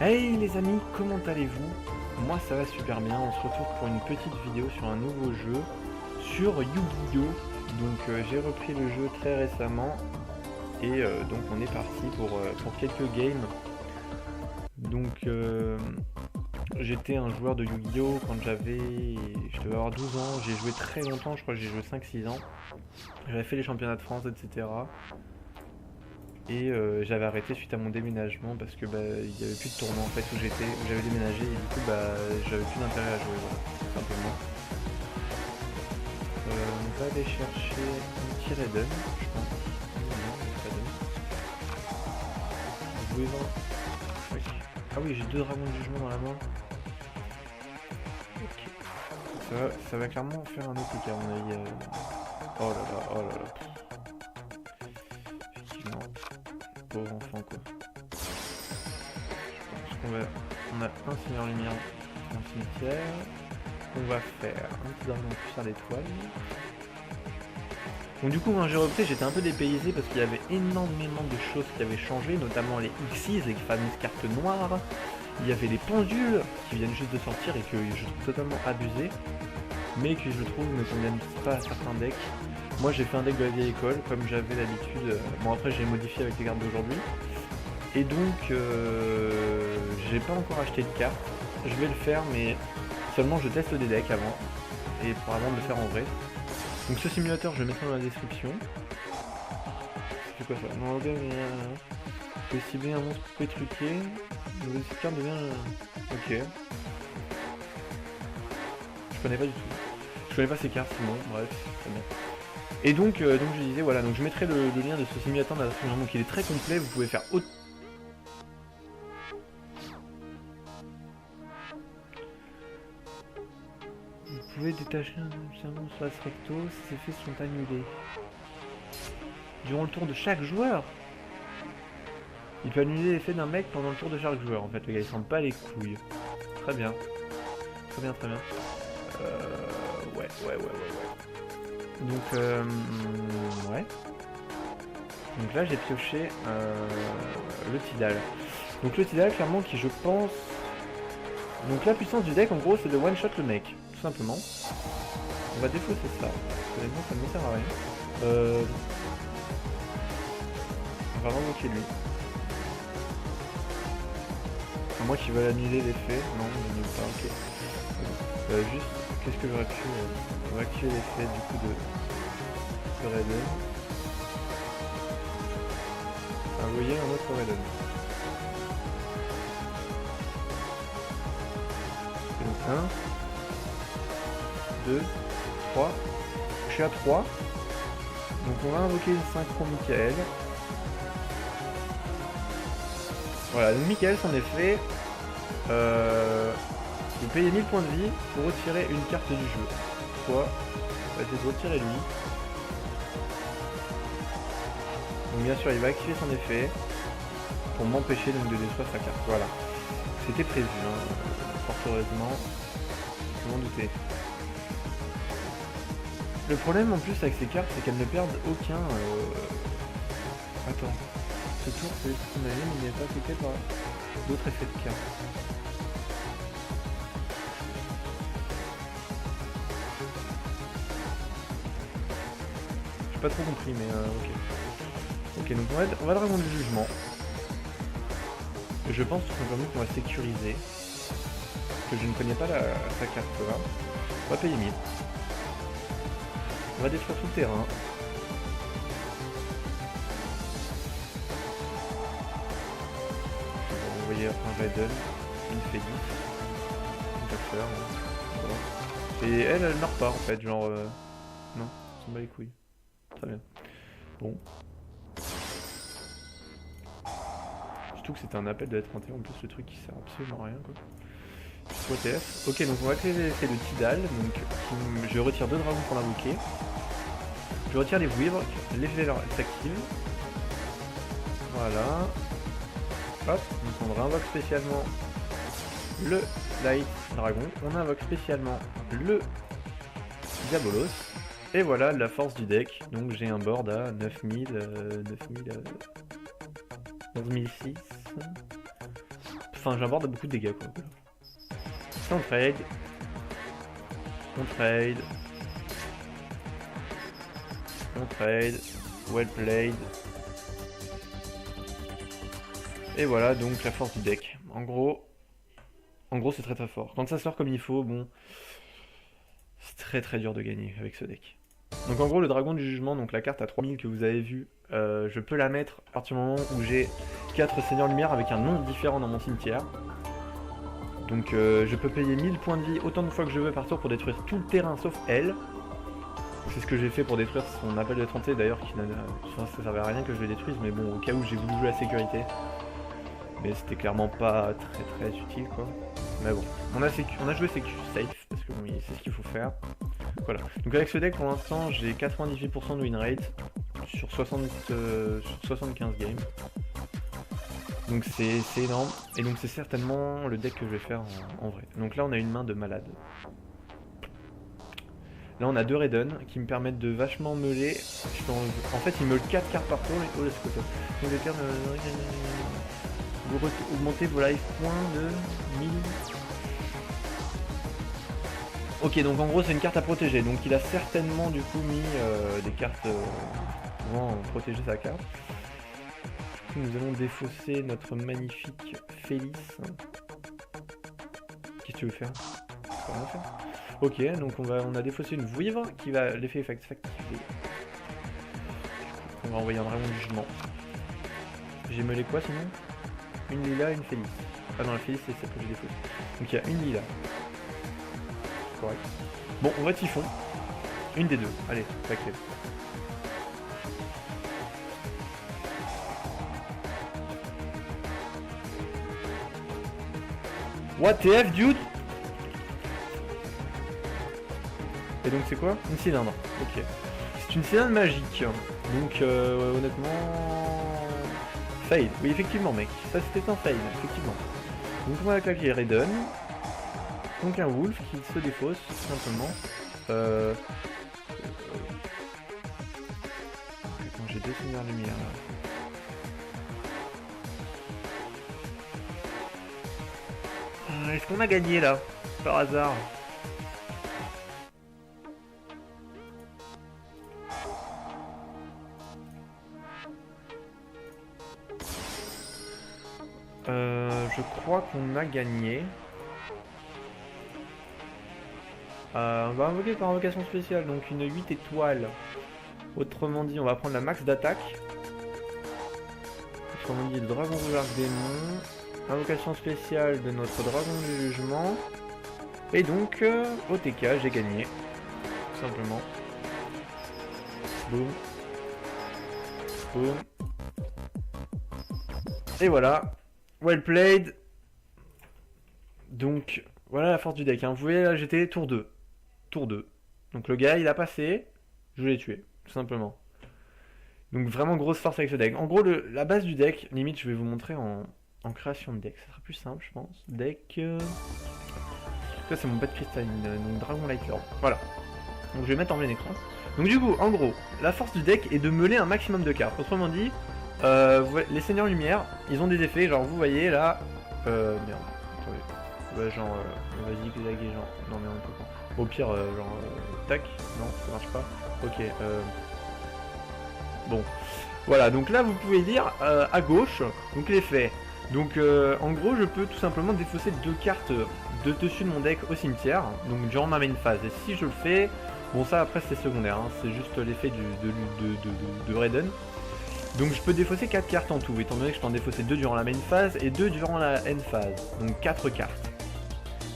Hey les amis, comment allez-vous? Moi ça va super bien, on se retrouve pour une petite vidéo sur un nouveau jeu sur Yu-Gi-Oh! Donc j'ai repris le jeu très récemment et donc on est parti pour quelques games. Donc j'étais un joueur de Yu-Gi-Oh! Quand je devais avoir 12 ans, j'ai joué très longtemps, je crois que j'ai joué 5-6 ans. J'avais fait les championnats de France, etc. Et j'avais arrêté suite à mon déménagement parce que il y avait plus de tournoi en fait où j'étais, où j'avais déménagé et du coup j'avais plus d'intérêt à jouer, voilà, tout simplement. On va aller chercher un petit Raiden, je pense. Vous pouvez voir. Oui. Ah oui, j'ai deux dragons de jugement dans la main. Ok. Ça va clairement faire un autre écart à mon avis. Oh là là, oh là là. Effectivement. Pauvre enfant quoi. On a un seigneur lumière dans le cimetière. On va faire un petit dragon de puissance d'étoile. Donc du coup quand j'ai repris j'étais un peu dépaysé parce qu'il y avait énormément de choses qui avaient changé, notamment les Xyz, les fameuses cartes noires. Il y avait les pendules qui viennent juste de sortir et que je trouve totalement abusé, mais que je trouve ne conviennent pas à certains decks. Moi j'ai fait un deck de la vieille école comme j'avais l'habitude. Bon après j'ai modifié avec les cartes d'aujourd'hui. Et donc j'ai pas encore acheté de cartes. Je vais le faire mais seulement je teste des decks avant. Et avant de le faire en vrai. Donc ce simulateur je le mettrai dans la description. C'est quoi ça? Non, ok, mais peut cibler un monstre coupé truqué. Cette carte devient. Ok. Je connais pas du tout. Je connais pas ces cartes, bon, bref, très bien. Et donc je disais, voilà, donc je mettrai le lien de ce simulateur dans la description. Donc il est très complet, vous pouvez faire autre. Vous pouvez détacher un monstre sur recto, ces effets sont annulés. Durant le tour de chaque joueur. Il peut annuler l'effet d'un mec pendant le tour de chaque joueur, en fait, le gars il sent pas les couilles. Très bien. Très bien, très bien. Ouais. Donc, ouais. Donc là, j'ai pioché le Tidal. Donc le Tidal, clairement, qui je pense... Donc la puissance du deck, en gros, c'est de one-shot le mec, tout simplement. On va défausser ça. Honnêtement, ça ne me sert à rien. On va invoquer lui. À moins qu'ils veulent annuler l'effet. Non, il n'annule pas, ok. Juste, qu'est-ce que j'aurais pu... on va activer l'effet du coup de Raiden. Envoyer un autre Raiden. Donc 1, 2, 3. Je suis à 3. Donc on va invoquer une synchro Michael. Voilà, donc Michael, son effet, vous payez 1000 points de vie pour retirer une carte du jeu. Soit, on va essayer de retirer lui. Donc bien sûr, il va activer son effet pour m'empêcher donc de détruire sa carte. Voilà. C'était prévu, hein. Fort heureusement. Je m'en doutais. Le problème en plus avec ces cartes, c'est qu'elles ne perdent aucun... Attends. Ce tour, c'est ce qu'on a vu, mais il n'est pas affecté par d'autres effets de cartes. J'ai pas trop compris, mais ok. Ok, donc on va dragon du jugement. Je pense tout simplement qu'on va sécuriser. Que je ne connais pas sa carte là. On va payer 1000. On va détruire tout le terrain. On va envoyer un Raiden. Il fait 10. On va faire. Voilà. Et elle meurt pas en fait, genre... Non, on s'en bat les couilles. Très bien. Bon. Surtout que c'était un appel de la 31, en plus le truc qui sert absolument à rien quoi. OTF. Ok, donc on va créer l'effet de Tidal, donc je retire 2 dragons pour l'invoquer. Je retire les vouivres, l'effet s'active. Voilà. Hop, donc on réinvoque spécialement le Light Dragon. On invoque spécialement le Diabolos. Et voilà la force du deck. Donc j'ai un board à 9000... 9006. enfin j'aborde beaucoup de dégâts quoi. On trade. On trade. On trade. Well played. Et voilà donc la force du deck. En gros c'est très très fort. Quand ça sort comme il faut, bon, c'est très très dur de gagner avec ce deck. Donc en gros le dragon du jugement, donc la carte à 3000 que vous avez vue, je peux la mettre à partir du moment où j'ai 4 seigneurs lumière avec un nom différent dans mon cimetière. Donc je peux payer 1000 points de vie autant de fois que je veux par tour pour détruire tout le terrain sauf elle. C'est ce que j'ai fait pour détruire son appel de 30 d'ailleurs, qui ça servait à rien que je le détruise, mais bon, au cas où j'ai voulu jouer la sécurité. Mais c'était clairement pas très utile quoi. Mais bon, on a joué safe, parce que oui, c'est ce qu'il faut faire. Voilà. Donc avec ce deck pour l'instant j'ai 98% de win rate sur 75 games. Donc c'est énorme. Et donc c'est certainement le deck que je vais faire en vrai. Donc là on a une main de malade. Là on a 2 Raiden qui me permettent de vachement meuler. En fait ils meulent 4 cartes par tour. Oh, donc les cartes vous augmentez vos life points de 1000. Ok, donc en gros c'est une carte à protéger, donc il a certainement du coup mis des cartes pouvant protéger sa carte. Nous allons défausser notre magnifique Félix. Qu'est-ce que tu veux faire? Comment faire? Ok, donc on a défaussé une Vouivre qui va l'effet s'activer. On va envoyer un dragon du jugement. J'ai meulé quoi sinon? Une Lila et une Félix. Ah non, la Félix c'est celle que j'ai défaussée. Donc il y a une Lila. Correct. Bon, on va Typhon. Une des deux. Allez, ça clé. What the F, dude? Et donc c'est quoi? Une cylindre. Ok. C'est une cylindre magique. Donc honnêtement... Fail. Oui, effectivement, mec. Ça c'était un fail, effectivement. Donc on va claquer Raiden. Donc un Wolf qui se défausse, tout simplement. Attends, j'ai 2 seigneurs lumière là. Est-ce qu'on a gagné là? Par hasard? Je crois qu'on a gagné. On va invoquer par invocation spéciale, donc une 8 étoiles. Autrement dit, on va prendre la max d'attaque. Autrement dit, le dragon rouge arc démon. Invocation spéciale de notre dragon du jugement. Et donc, OTK, j'ai gagné. Tout simplement. Boum. Boum. Et voilà. Well played. Donc, voilà la force du deck. Hein. Vous voyez, là, j'étais tour 2. Tour 2. Donc le gars, il a passé. Je l'ai tué, tout simplement. Donc vraiment grosse force avec ce deck. En gros, la base du deck, limite, je vais vous montrer en création de deck. Ça sera plus simple, je pense. Deck... Ça, c'est mon bête cristalline, donc Dragon Light Lord. Voilà. Donc je vais mettre en plein écran. Donc du coup, en gros, la force du deck est de meuler un maximum de cartes. Autrement dit, les seigneurs lumière, ils ont des effets. Genre, vous voyez là... merde. Attendez. Ouais, genre... on va zigzaguer, genre... Non, mais on peut pas. Au pire, genre... tac. Non, ça marche pas. Ok, Bon. Voilà, donc là, vous pouvez lire à gauche, donc l'effet. Donc en gros je peux tout simplement défausser 2 cartes de dessus de mon deck au cimetière, donc durant ma main phase. Et si je le fais, bon ça après c'est secondaire, hein, c'est juste l'effet de Raiden. Donc je peux défausser 4 cartes en tout, étant donné que je peux en défausser 2 durant la main phase et 2 durant la end phase. Donc 4 cartes.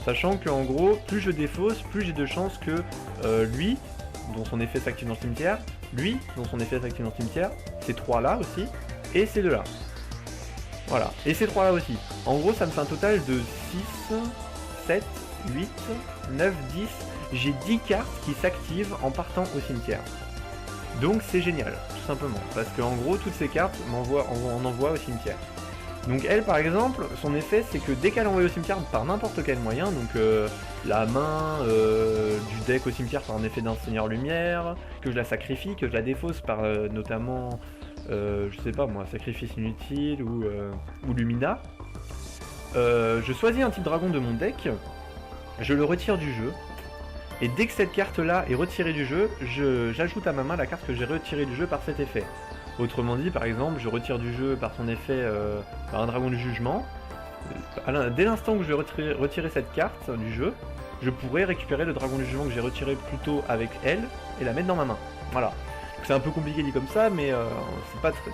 Sachant que en gros, plus je défausse, plus j'ai de chances que lui, dont son effet s'active dans le cimetière, lui, dont son effet s'active dans le cimetière, ces 3 là aussi, et ces 2 là. Voilà, et ces 3 là aussi. En gros, ça me fait un total de 6, 7, 8, 9, 10. J'ai 10 cartes qui s'activent en partant au cimetière. Donc c'est génial, tout simplement. Parce qu'en gros, toutes ces cartes on envoie au cimetière. Donc elle, par exemple, son effet, c'est que dès qu'elle est envoyée au cimetière par n'importe quel moyen, donc la main du deck au cimetière par un effet d'un seigneur lumière, que je la sacrifie, que je la défausse par notamment... je sais pas moi, sacrifice inutile ou Lumina. je choisis un type dragon de mon deck, je le retire du jeu, et dès que cette carte là est retirée du jeu, j'ajoute à ma main la carte que j'ai retirée du jeu par cet effet. Autrement dit, par exemple, je retire du jeu par son effet par un dragon du jugement. Dès l'instant où je vais retirer cette carte du jeu, je pourrais récupérer le dragon du jugement que j'ai retiré plus tôt avec elle et la mettre dans ma main. Voilà. C'est un peu compliqué dit comme ça, mais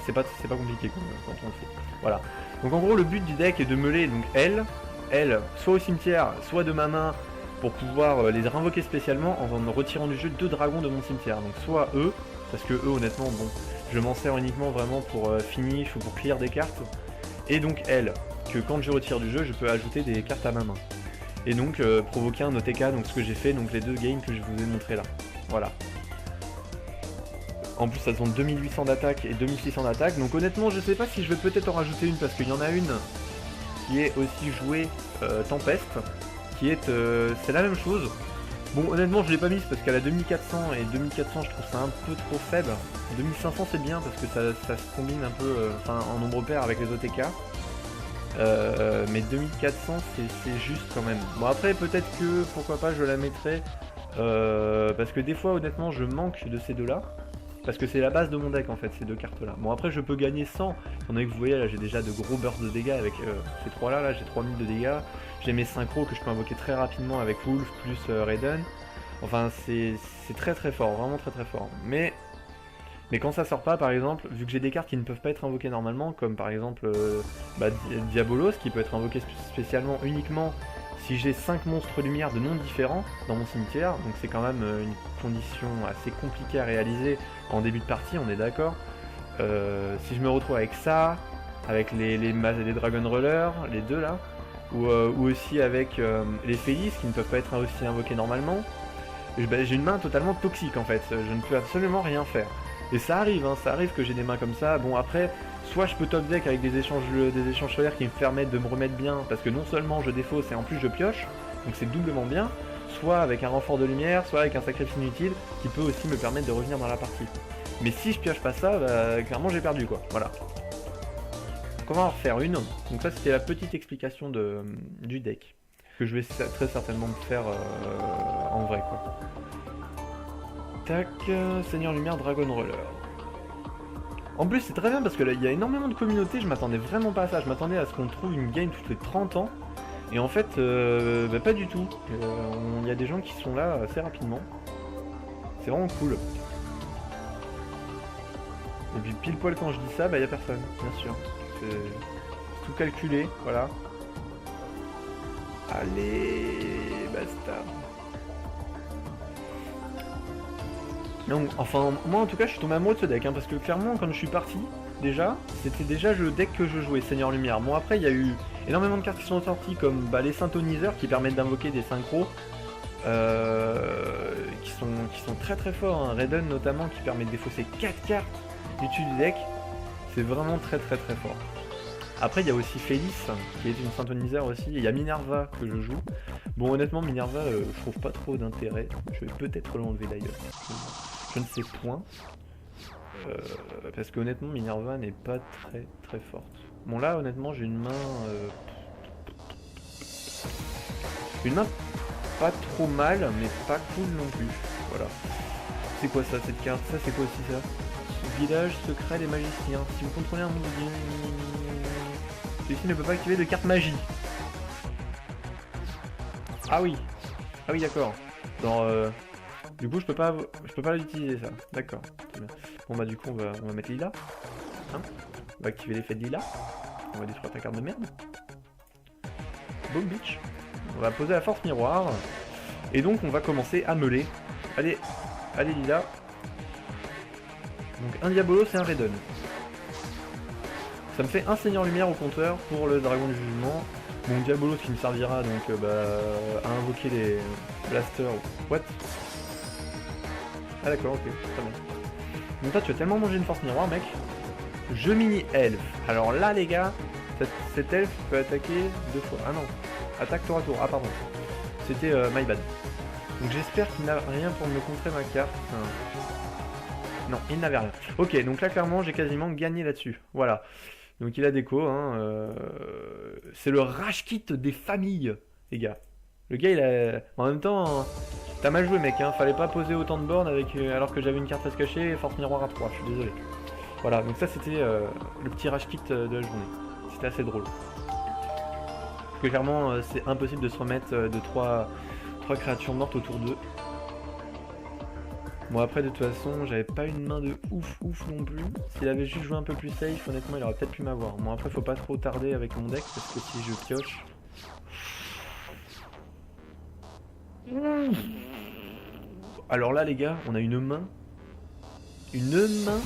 c'est pas compliqué quand on le fait. Voilà. Donc en gros, le but du deck est de meuler donc elle, soit au cimetière, soit de ma main, pour pouvoir les invoquer spécialement en retirant du jeu 2 dragons de mon cimetière. Donc soit eux, parce que eux honnêtement, bon, je m'en sers uniquement vraiment pour finish ou pour clear des cartes. Et donc elle, que quand je retire du jeu, je peux ajouter des cartes à ma main. Et donc provoquer un OTK, donc ce que j'ai fait, donc les 2 gains que je vous ai montré là. Voilà. En plus, elles ont 2800 d'attaque et 2600 d'attaque. Donc honnêtement, je sais pas si je vais peut-être en rajouter une, parce qu'il y en a une qui est aussi jouée Tempest, qui est c'est la même chose. Bon, honnêtement, je l'ai pas mise parce qu'elle a 2400 et 2400, je trouve ça un peu trop faible. 2500 c'est bien parce que ça se combine un peu en nombre pair avec les OTK. Mais 2400 c'est juste quand même. Bon après peut-être que pourquoi pas je la mettrai parce que des fois honnêtement je manque de ces deux là. Parce que c'est la base de mon deck en fait, ces 2 cartes là. Bon après je peux gagner 100, étant donné que vous voyez là j'ai déjà de gros bursts de dégâts avec ces 3 là, j'ai 3000 de dégâts. J'ai mes synchros que je peux invoquer très rapidement avec Wolf plus Raiden. Enfin c'est très très fort, vraiment très très fort. Mais quand ça sort pas par exemple, vu que j'ai des cartes qui ne peuvent pas être invoquées normalement, comme par exemple Diabolos qui peut être invoqué spécialement uniquement si j'ai 5 monstres lumière de noms différents dans mon cimetière, donc c'est quand même une condition assez compliquée à réaliser en début de partie, on est d'accord. Si je me retrouve avec ça, avec les Dragon Roller, les 2 là, ou aussi avec les Félix qui ne peuvent pas être aussi invoqués normalement, j'ai une main totalement toxique en fait, je ne peux absolument rien faire. Et ça arrive que j'ai des mains comme ça. Bon après, soit je peux top deck avec des échanges solaires qui me permettent de me remettre bien, parce que non seulement je défausse et en plus je pioche, donc c'est doublement bien, soit avec un renfort de lumière, soit avec un sacrifice inutile, qui peut aussi me permettre de revenir dans la partie. Mais si je pioche pas ça, bah, clairement j'ai perdu quoi, voilà. Donc on va en refaire une, donc ça c'était la petite explication du deck, que je vais très certainement me faire en vrai quoi. Tac, Seigneur Lumière, Dragon Roller. En plus c'est très bien parce que là il y a énormément de communautés, je m'attendais vraiment pas à ça, je m'attendais à ce qu'on trouve une game toutes les 30 ans. Et en fait, bah, pas du tout. Il y a des gens qui sont là assez rapidement. C'est vraiment cool. Et puis pile poil quand je dis ça, bah il y a personne, bien sûr. C'est tout calculé, voilà. Allez, basta. Donc, enfin, moi en tout cas je suis tombé amoureux de ce deck, parce que clairement quand je suis parti, déjà, c'était déjà le deck que je jouais, Seigneur Lumière. Bon après il y a eu énormément de cartes qui sont sorties, comme les synthoniseurs qui permettent d'invoquer des synchros, qui sont très très forts, Raiden notamment qui permet de défausser 4 cartes du dessus du deck, c'est vraiment très très très fort. Après il y a aussi Félix, qui est une synthoniseur aussi, et il y a Minerva que je joue. Bon honnêtement Minerva, je trouve pas trop d'intérêt, je vais peut-être l'enlever d'ailleurs. Je ne sais point, parce que honnêtement Minerva n'est pas très très forte. Bon là honnêtement j'ai une main pas trop mal mais pas cool non plus, voilà. C'est quoi ça cette carte? Ça c'est quoi aussi ça? Village secret des magiciens. Si vous contrôlez un monde, celui-ci ne peut pas activer de carte magie. Ah oui d'accord. Du coup je peux pas l'utiliser ça, d'accord. Bon bah du coup on va mettre Lila. Hein, on va activer l'effet de Lila. On va détruire ta carte de merde. Boom bitch. On va poser la force miroir. Et donc on va commencer à meuler. Allez Lila. Donc un Diabolos et un Raiden. Ça me fait un Seigneur Lumière au compteur pour le Dragon du Jugement. Mon Diabolos qui me servira donc à invoquer les blasters. What? Ah d'accord, ok, très bien. Donc toi tu as tellement mangé une force miroir mec. Je mini elfe. Alors là les gars, cet elfe peut attaquer 2 fois. Ah non, attaque tour à tour. Ah pardon, c'était my bad. Donc j'espère qu'il n'a rien pour me contrer ma carte. Non, il n'avait rien. Ok, donc là clairement j'ai quasiment gagné là-dessus. Voilà. Donc il a déco, hein. C'est le rage kit des familles, les gars. Le gars, il a... En même temps, t'as mal joué, mec, hein. Fallait pas poser autant de bornes avec, alors que j'avais une carte face cachée et force miroir à 3, je suis désolé. Voilà, donc ça c'était le petit rage kit de la journée. C'était assez drôle. Parce que clairement, c'est impossible de se remettre de 3 créatures mortes autour d'eux. Bon après de toute façon j'avais pas une main de ouf non plus. S'il avait juste joué un peu plus safe, honnêtement il aurait peut-être pu m'avoir. Bon après faut pas trop tarder avec mon deck parce que si je pioche... Alors là les gars, on a une main. Une main.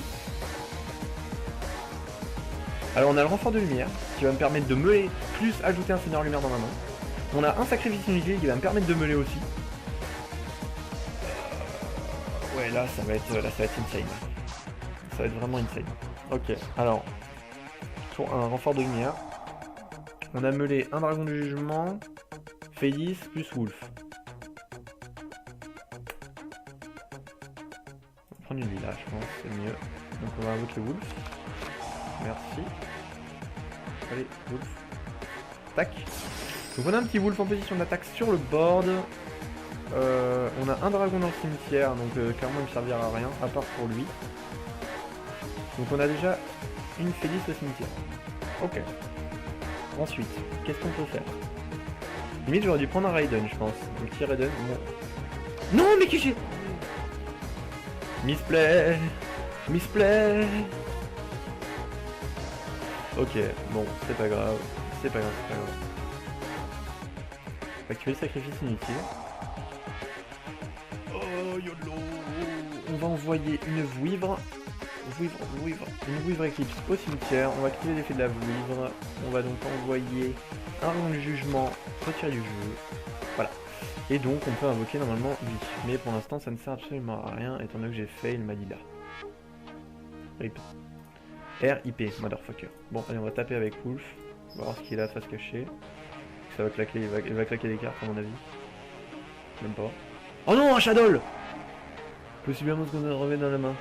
Alors on a le renfort de lumière qui va me permettre de meuler plus ajouter un seigneur lumière dans ma main. On a un sacrifice inutile qui va me permettre de meuler aussi. Ouais, là ça va être insane. Ça va être vraiment insane. Ok, alors pour un renfort de lumière, on a meulé un dragon du jugement, Félis plus Wolf. On va prendre une lila, je pense, c'est mieux. Donc on va invoquer Wolf. Merci. Allez, Wolf. Tac. Donc on a un petit Wolf en position d'attaque sur le board. On a un dragon dans le cimetière, donc clairement il ne servira à rien, à part pour lui. Donc on a déjà une Félis au cimetière. Ok. Ensuite, qu'est-ce qu'on peut faire? Limite j'aurais dû prendre un Raiden, je pense. Un petit Raiden, bon. Non mais qui j'ai... Misplay. Ok, bon, c'est pas grave. C'est pas grave. Activer le sacrifice inutile. Oh YOLO. On va envoyer une vouivre. Une vouivre éclipse au cimetière. On va activer l'effet de la vouivre. On va donc envoyer un rond de jugement retiré du jeu. Voilà. Et donc on peut invoquer normalement lui. Mais pour l'instant ça ne sert absolument à rien étant donné que j'ai fail ma lila. RIP. RIP, motherfucker. Bon, allez, on va taper avec Wolf. On va voir ce qu'il a face cachée. Ça va claquer, il va claquer des cartes à mon avis. Même pas. Oh non, un Shadow! Possiblement ce qu'on remet dans la main.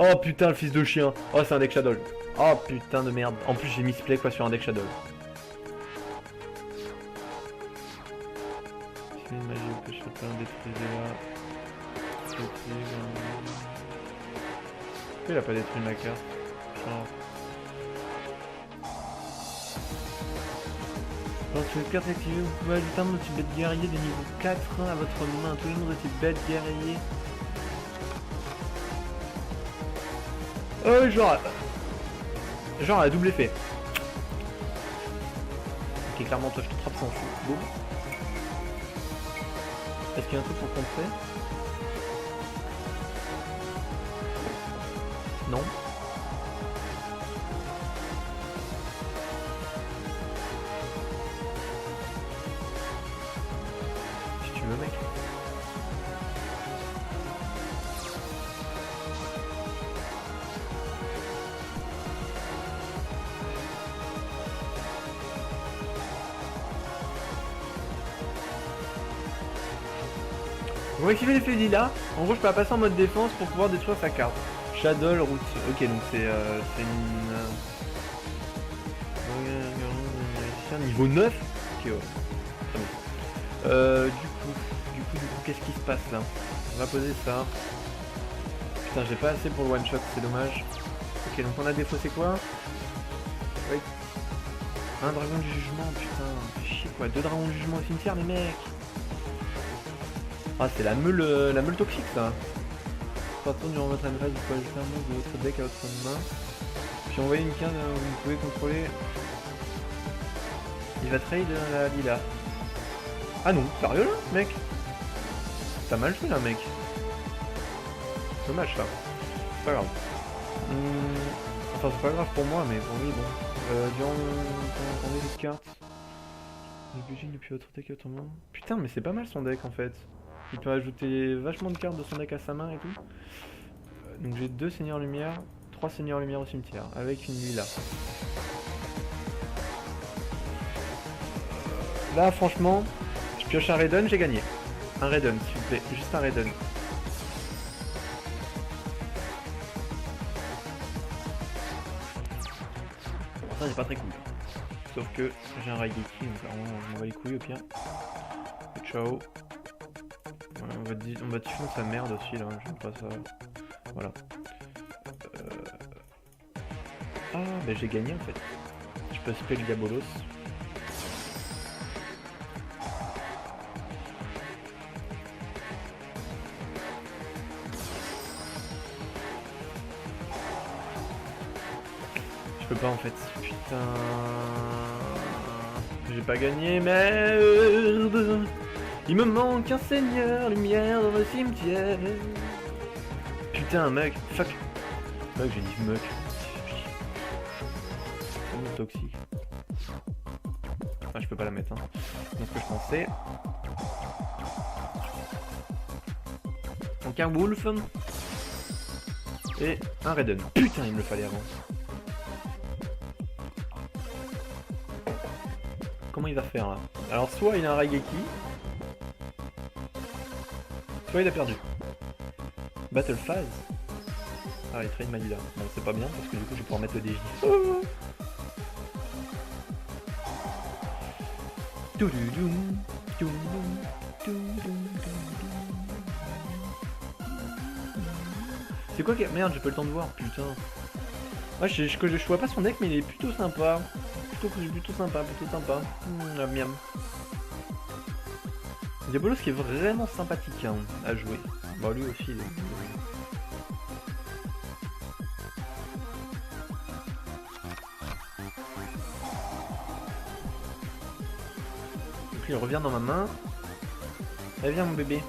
Oh putain, le fils de chien. Oh, c'est un deck Shadow. Oh putain de merde. En plus, j'ai mis misplay quoi sur un deck Shadow. C'est une magie, on peut choper un détruisé là. Pourquoi il a pas détruit ma carte? Oh. Lorsque une carte activée, vous pouvez ajouter un petit bête guerrier de niveau 4 à votre main. Tous les noms de ces bêtes guerriers. Oh, genre à double effet. Ok, clairement, toi je te trappe sans fou. Boum. Est-ce qu'il y a un truc pour contrer? Non. Si tu veux, mec. On va activer l'effet lila. En gros, je peux la passer en mode défense pour pouvoir détruire sa carte. Shadow route. Ok, donc c'est une. Niveau 9. Ok, ouais. Très bien. Du coup, qu'est-ce qui se passe là? On va poser ça. Putain, j'ai pas assez pour le one shot, c'est dommage. Ok, donc on a défaussé quoi? Oui. Un dragon du jugement, putain. Chier quoi, 2 dragons du jugement au cimetière, les mecs. Ah, c'est la meule toxique ça. Par contre, durant votre adresse, vous pouvez ajouter un mot de votre deck à votre main. Puis envoyer une carte où vous pouvez contrôler. Il va trade la lila. Ah non, sérieux là, mec? T'as mal fait là, mec. Dommage ça. C'est pas grave. Enfin, c'est pas grave pour moi, mais pour lui, bon. Durant ton deck de cartes. Obligé depuis votre deck à votre main. Putain, mais c'est pas mal son deck en fait. Il peut ajouter vachement de cartes de son deck à sa main et tout. Donc j'ai 2 seigneurs lumière, 3 seigneurs lumière au cimetière, avec une lila. Là franchement, je pioche un Raiden, j'ai gagné. Un Raiden s'il vous plaît, juste un Raiden. ça n'est pas très cool. Sauf que j'ai un Raigeki, donc clairement on m'en va les couilles au pire. Ciao. Ouais, on va diffuser sa merde aussi là, j'aime pas ça. Voilà. Ah bah j'ai gagné en fait. Je peux spell Diabolos. Je peux pas en fait. Putain. J'ai pas gagné, merde. Il me manque un seigneur lumière dans le cimetière. Putain, mec. Fuck. Mec, j'ai dit mec. C'est toxique. Ah, je peux pas la mettre, hein. C'est ce que je pensais. Donc un Wolf. Et un Raiden. Putain, il me le fallait avant. Comment il va faire là? Alors soit il a un Raigeki, soit il a perdu. Battle Phase. Ah, il traîne Manila. Bon, c'est pas bien parce que du coup je vais pouvoir mettre le DJ. C'est quoi que... Merde, j'ai pas le temps de voir, putain. Ah, je vois pas son deck, mais il est plutôt sympa. Plutôt sympa. Miam. Diabolos qui est vraiment sympathique hein, à jouer. Bah lui aussi il est... Donc il revient dans ma main. Allez viens mon bébé.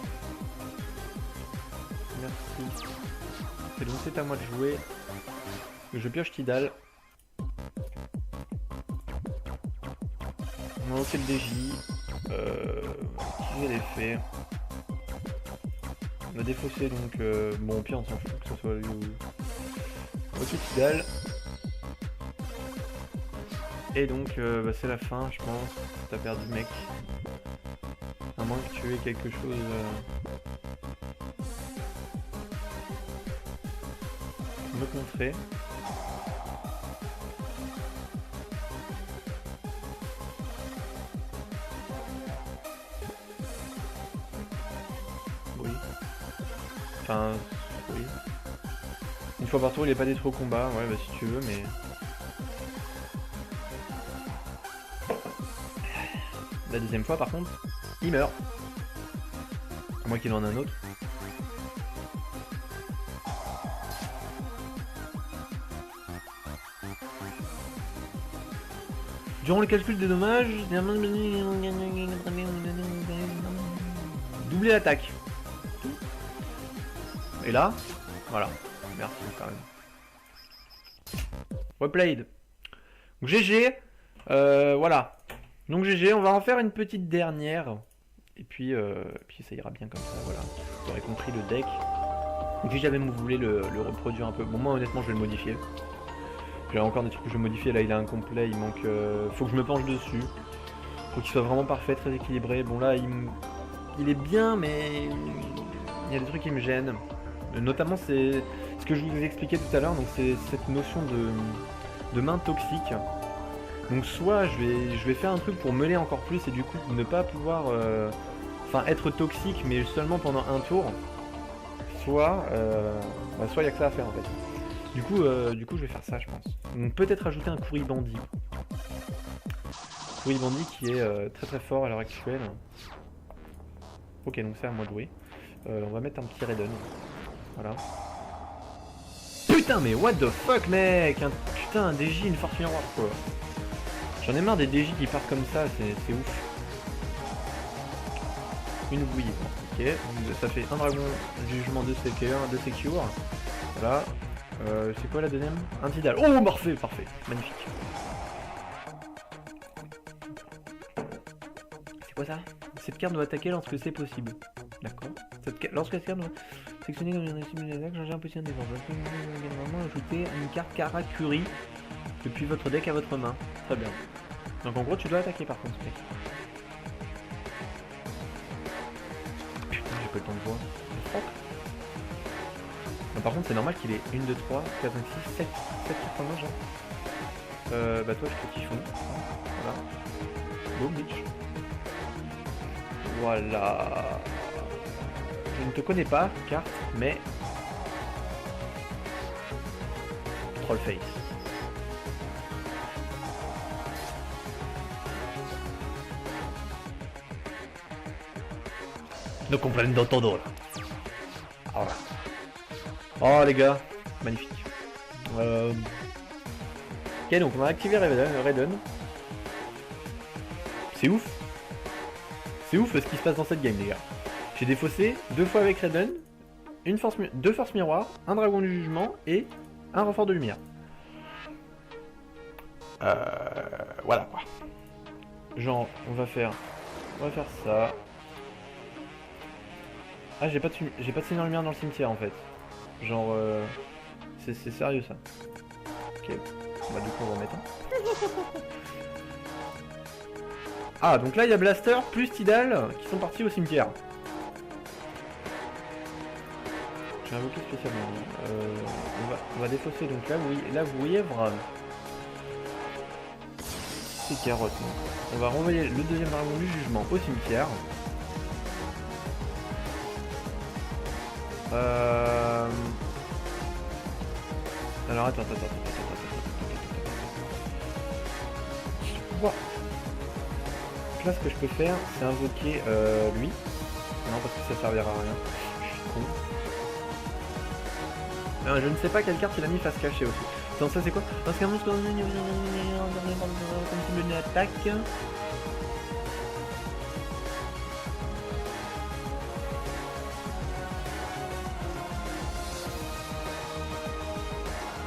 Merci. Et donc c'est à moi de jouer. Je pioche Tidal. On va lancer le DJ. Utiliser l'effet. On va défausser donc. Bon, au pire, on s'en fout que ce soit lui ou. Ok, Tidal. Et donc, bah, c'est la fin, je pense. T'as perdu, mec. À moins que tu aies quelque chose. Me contrer. Enfin, oui. Une fois par tour, il est pas détruit au combat. Ouais, bah si tu veux, mais... La deuxième fois, par contre, il meurt. À moins qu'il en ait un autre. Durant le calcul des dommages... Doubler l'attaque. Et là, voilà. Merci quand même. Replayed. Donc GG. Voilà. Donc GG, on va en faire une petite dernière. Et puis ça ira bien comme ça, voilà. Vous aurez compris le deck. Donc si jamais vous voulez le reproduire un peu. Bon moi honnêtement je vais le modifier. J'ai encore des trucs que je vais modifier, là il est incomplet, il manque... faut que je me penche dessus. Faut qu'il soit vraiment parfait, très équilibré. Bon là il est bien mais il y a des trucs qui me gênent. Notamment c'est ce que je vous ai expliqué tout à l'heure, donc c'est cette notion de main toxique. Donc soit je vais faire un truc pour meuler encore plus et du coup ne pas pouvoir être toxique mais seulement pendant un tour. Soit il n'y a que ça à faire en fait. Du coup je vais faire ça je pense. Donc peut-être ajouter un Kouribandi. Kouribandi qui est très très fort à l'heure actuelle. Ok donc c'est à moi de jouer. On va mettre un petit Raiden. Voilà. Putain mais what the fuck mec, putain un DJ, une force miroir quoi. J'en ai marre des DJ qui partent comme ça, c'est ouf. Une bouillie, ok. Ça fait un dragon, jugement de secure. Voilà. C'est quoi la deuxième? Un Tidal. Oh parfait, magnifique. C'est quoi ça? Cette carte doit attaquer lorsque c'est possible. D'accord. Lorsque cette carte doit sectionner comme une cible d'attaque, changer un position des ordres. Également ajouter une carte Karakuri depuis votre deck à votre main. Très bien. Donc en gros tu dois attaquer par contre mec. Putain j'ai pas le temps de voir. Non, par contre c'est normal qu'il ait 1, 2, 3, 4, 5, 6, 7 cartes en main genre. Bah toi je te typhon. Voilà. Boom bitch. Voilà. Je ne te connais pas, carte, mais... Trollface. No comprendo todo là. Voilà. Oh les gars, magnifique. Ok, donc on va activer Raiden. C'est ouf. C'est ouf ce qui se passe dans cette game les gars. J'ai défaussé 2 fois avec Raiden, 2 forces miroirs, un dragon du jugement et un renfort de lumière. Voilà quoi. Genre on va faire ça. Ah j'ai pas de seigneur lumière dans le cimetière en fait. Genre c'est sérieux ça. Ok. Bah du coup on va remettre un. Ah donc là il y a Blaster plus Tidal qui sont partis au cimetière. J'ai invoqué spécialement. On va défausser donc là vous voyez vraiment. C'est carotte. On va renvoyer le deuxième dragon du jugement au cimetière. Alors attends. Là ce que je peux faire c'est invoquer lui. Non parce que ça servira à rien. Je suis con. Non, je ne sais pas quelle carte il a mis face cachée aussi. Attends ça c'est quoi? Parce qu'un monstre comme une attaque.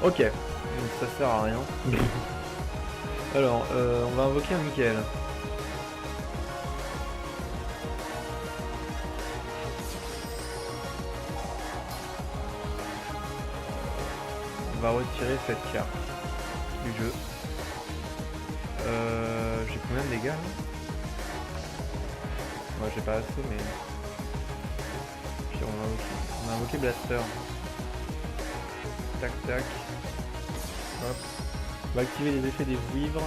Ok, donc ça sert à rien. Alors, on va invoquer un Michael. On va retirer cette carte du jeu. J'ai combien de dégâts là? Moi j'ai pas assez mais... Puis on va invoquer Blaster. Tac tac. Hop. On va activer les effets des vivres.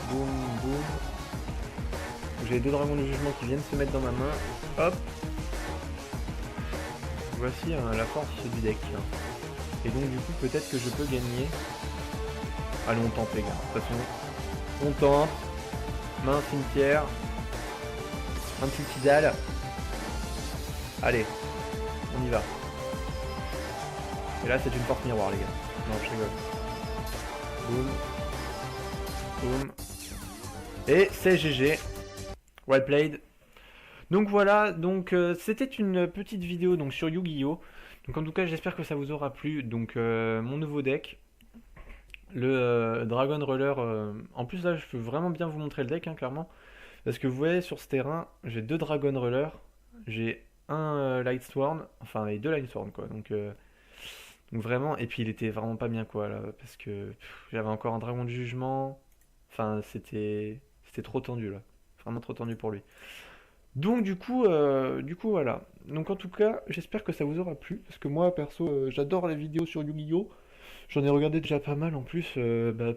Boum boum. J'ai 2 dragons du jugement qui viennent se mettre dans ma main. Hop. Voici la force du deck. Et donc du coup peut-être que je peux gagner. Allez on tente les gars. De toute façon on tente. Main cimetière. Un petit Tidal. Allez. On y va. Et là c'est une force miroir les gars. Non je rigole. Boum. Boum. Et c'est GG. Well played. Donc voilà, donc c'était une petite vidéo donc sur Yu-Gi-Oh! Donc en tout cas j'espère que ça vous aura plu. Donc mon nouveau deck. Le Dragon Roller. En plus là je peux vraiment bien vous montrer le deck hein, clairement. Parce que vous voyez sur ce terrain, j'ai 2 Dragon Roller. J'ai un Lightsworn. Enfin et 2 Lightsworn quoi. Donc vraiment, et puis il était vraiment pas bien quoi là, parce que j'avais encore un dragon du jugement, enfin c'était trop tendu là, vraiment trop tendu pour lui. Donc du coup voilà. Donc en tout cas, j'espère que ça vous aura plu, parce que moi perso, j'adore les vidéos sur Yu-Gi-Oh! J'en ai regardé déjà pas mal en plus,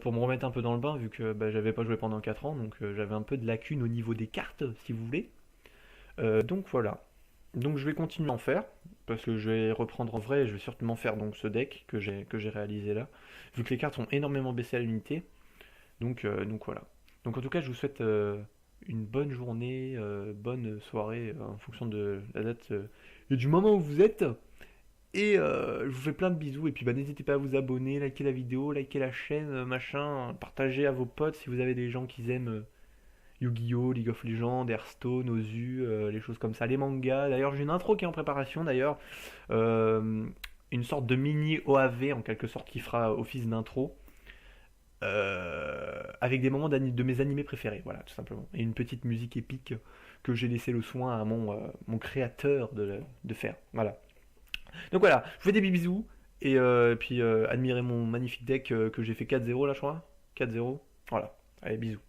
pour me remettre un peu dans le bain, vu que j'avais pas joué pendant 4 ans, donc j'avais un peu de lacunes au niveau des cartes, si vous voulez. Donc voilà. Donc je vais continuer à en faire, parce que je vais reprendre en vrai, et je vais certainement faire donc ce deck que j'ai réalisé là, vu que les cartes ont énormément baissé à l'unité. Donc voilà. Donc en tout cas je vous souhaite une bonne journée, bonne soirée en fonction de la date et du moment où vous êtes. Et je vous fais plein de bisous, et puis n'hésitez pas à vous abonner, liker la vidéo, liker la chaîne, machin, partager à vos potes si vous avez des gens qui aiment Yu-Gi-Oh!, League of Legends, Hearthstone, Ozu, les choses comme ça, les mangas. D'ailleurs, j'ai une intro qui est en préparation, d'ailleurs. Une sorte de mini OAV, en quelque sorte, qui fera office d'intro. Avec des moments de mes animés préférés, voilà, tout simplement. Et une petite musique épique que j'ai laissé le soin à mon créateur de faire. Voilà. Donc voilà, je vous fais des bisous. Et puis admirez mon magnifique deck que j'ai fait 4-0 là, je crois. 4-0. Voilà. Allez, bisous.